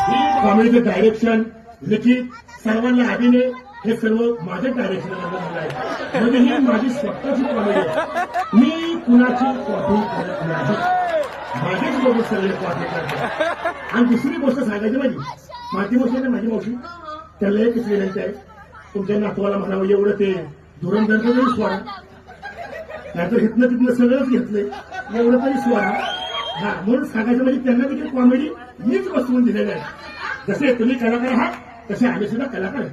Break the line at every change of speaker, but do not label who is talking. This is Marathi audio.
ही कॉमेडीचं डायरेक्शन लिखित सर्वांना अभिनय हे सर्व माझ्या डायरेक्शन झालं आहे. म्हणजे ही माझी स्वतःची कॉमेडी आहे. मी कुणाची कॉपी करत नाही. माझेच लोक सगळे कॉपी करतात. आणि दुसरी गोष्ट सांगायची माझी माझी मावशी त्याला एकच विनंती आहे, तुमच्या नातवाला म्हणावं एवढं ते धुरंधरचं तरी सोडा, नाहीतर हिथनं तिथनं सगळंच घेतलंय, एवढं तरी सोडा. हा म्हणून सांगायचं म्हणजे त्यांना देखील कॉमेडी मीच बसवून दिलेलं आहे. जसे तुम्ही कलाकार आहात तसे आम्ही सुद्धा कलाकार आहे.